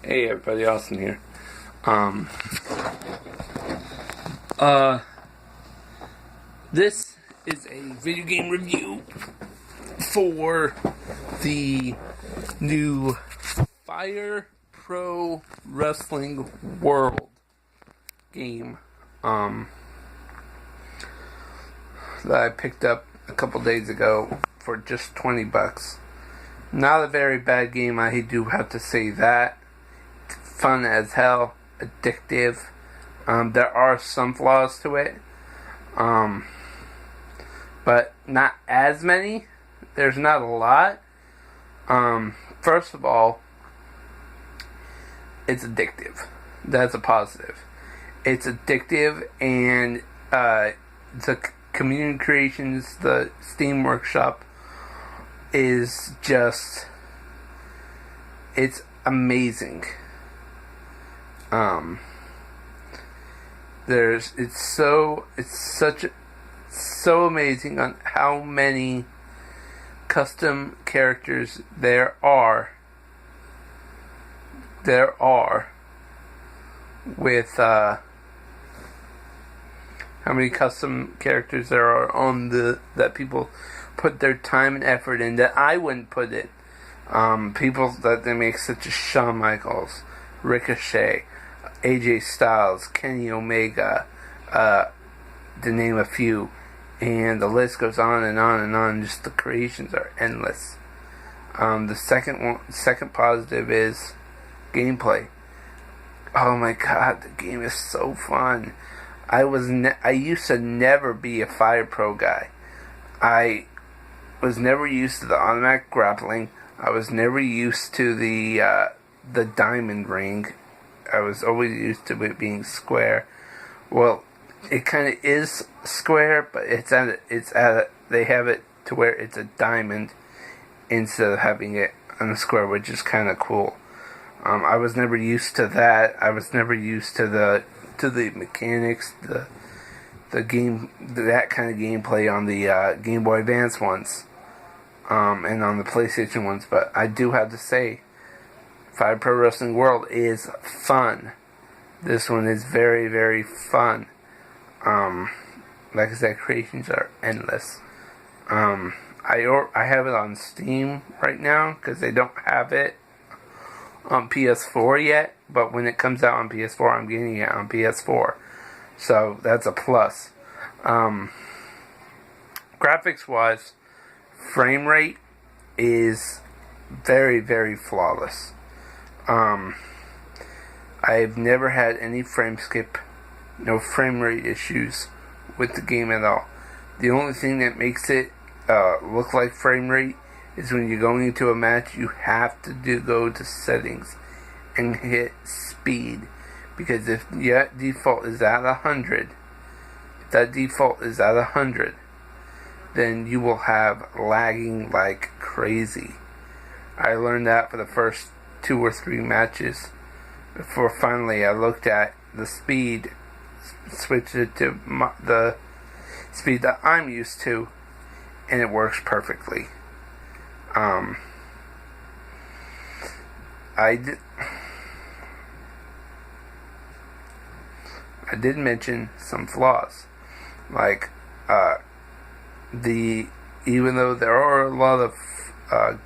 Hey everybody, Austin here. Um, uh, this is a video game review for the new Fire Pro Wrestling World game, that I picked up a couple days ago for just $20. Not a very bad game, I do have to say that. Fun as hell, addictive. There are some flaws to it, but not as many. There's not a lot. First of all, it's addictive. That's a positive. It's addictive, and the Community Creations, the Steam Workshop, is just, it's amazing. So amazing on how many custom characters there are with how many custom characters there are on that people put their time and effort in that I wouldn't put it. People that they make, such as Shawn Michaels, Ricochet, AJ Styles, Kenny Omega, to name a few, and the list goes on and on and on. Just the creations are endless. The second positive is gameplay. Oh my god, the game is so fun. I used to never be a Fire Pro guy. I was never used to the automatic grappling. I was never used to the diamond ring. I was always used to it being square. Well, it kind of is square, but they have it to where it's a diamond instead of having it on a square, which is kind of cool. I was never used to that. I was never used to the mechanics, the game, that kind of gameplay on the Game Boy Advance ones, and on the PlayStation ones. But I do have to say, Fire Pro Wrestling World is fun. This one is very, very fun. Like I said, creations are endless. I have it on Steam right now because they don't have it on PS4 yet. But when it comes out on PS4, I'm getting it on PS4. So that's a plus. Graphics-wise, frame rate is very, very flawless. I've never had any frame skip, no frame rate issues with the game at all. The only thing that makes it look like frame rate is when you're going into a match, you have to go to settings and hit speed, because if your default is at 100, then you will have lagging like crazy. I learned that for the first 2 or 3 matches before finally I looked at the speed, switched it to the speed that I'm used to, and it works perfectly. I did mention some flaws, like even though there are a lot of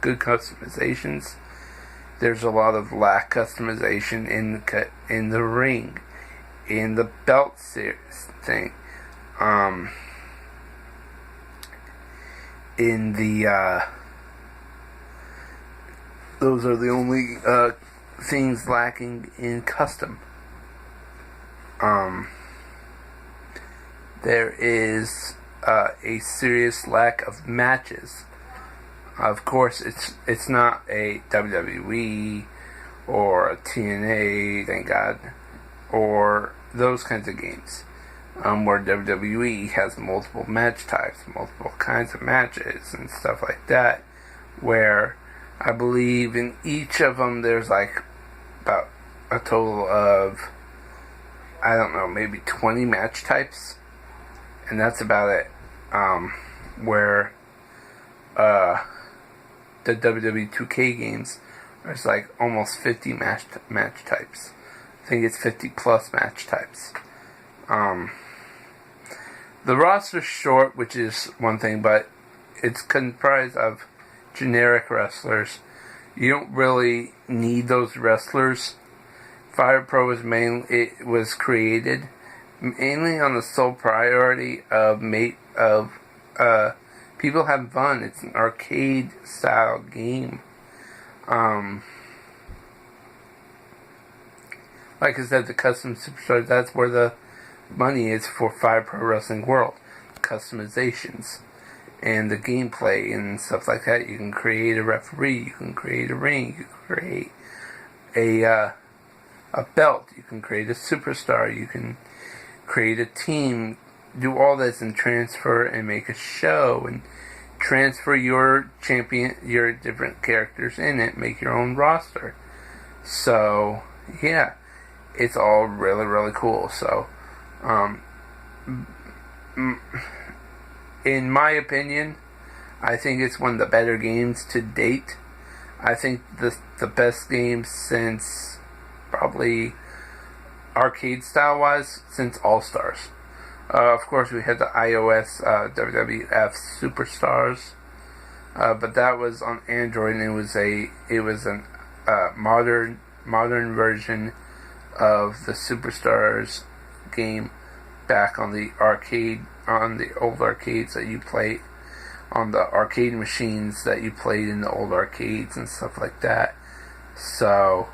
good customizations, there's a lot of lack customization in the ring, in the belt series thing, in the those are the only things lacking in custom. There is a serious lack of matches. Of course, it's not a WWE or a TNA, thank God, or those kinds of games, where WWE has multiple match types, multiple kinds of matches and stuff like that, where I believe in each of them there's like about a total of, I don't know, maybe 20 match types, and that's about it. Where the WWE 2K games There's like almost 50 match types. I think it's 50 plus match types. The roster's short, which is one thing, but it's comprised of generic wrestlers. You don't really need those wrestlers. Fire Pro was created mainly on the sole priority of people having fun. It's an arcade style game. Like I said, the custom superstars, that's where the money is for Fire Pro Wrestling World. Customizations and the gameplay and stuff like that. You can create a referee, you can create a ring, you can create a belt, you can create a superstar, you can create a team, do all this and transfer and make a show and transfer your champion, your different characters in it, make your own roster. So, yeah, it's all really, really cool. So, in my opinion, I think it's one of the better games to date. I think the best game since probably arcade style wise since All Stars. Of course, we had the iOS WWF Superstars, but that was on Android, and it was a modern version of the Superstars game back on the old arcades that you played on the arcade machines that you played in the old arcades and stuff like that. So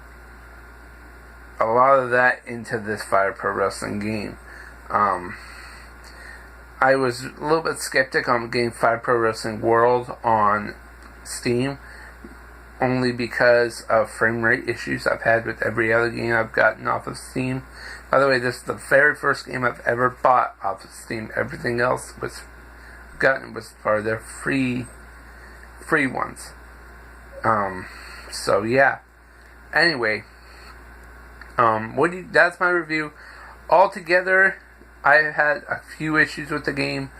a lot of that into this Fire Pro Wrestling game. I was a little bit skeptic on getting Fire Pro Wrestling World on Steam, only because of frame rate issues I've had with every other game I've gotten off of Steam. By the way, this is the very first game I've ever bought off of Steam. Everything else was part of their free ones. So yeah. Anyway, that's my review. Altogether, I had a few issues with the game,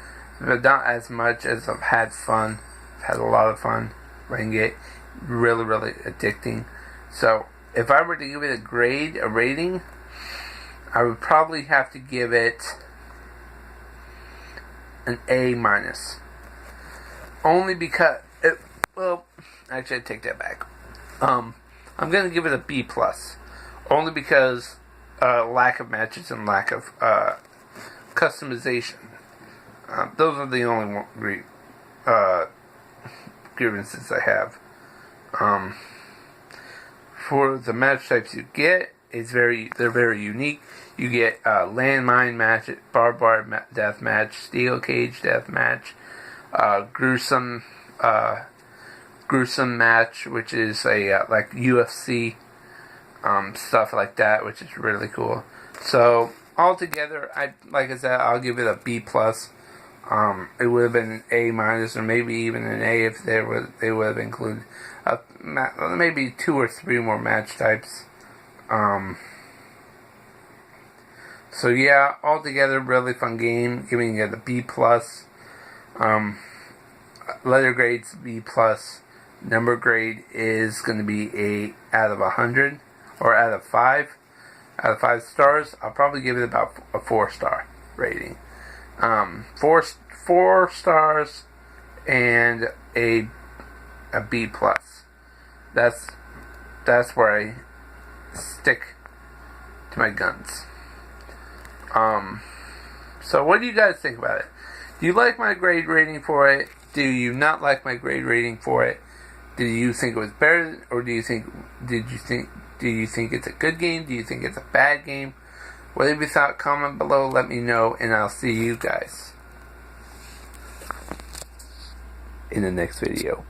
but not as much as I've had fun. I've had a lot of fun playing it. Really, really addicting. So, if I were to give it a rating, I would probably have to give it an A-. Only because, actually I take that back. I'm going to give it a B+. Only because lack of matches and lack of customization. Those are the only grievances I have. For the match types you get, they're very unique. You get landmine match, barbed wire death match, steel cage death match, gruesome match, which is a like UFC stuff like that, which is really cool. So altogether, like I said, I'll give it a B+. It would have been an A- or maybe even an A if they would have included maybe 2 or 3 more match types. So yeah, altogether, really fun game. Giving it a B+. Letter grade's B+. Number grade is going to be a out of 100 or out of 5. Out of 5 stars, I'll probably give it about a 4-star rating. 4 stars and a B+. That's where I stick to my guns. So what do you guys think about it? Do you like my grade rating for it? Do you not like my grade rating for it? Do you think it was better, or do you think it's a good game? Do you think it's a bad game? Whatever you thought, comment below, let me know, and I'll see you guys in the next video.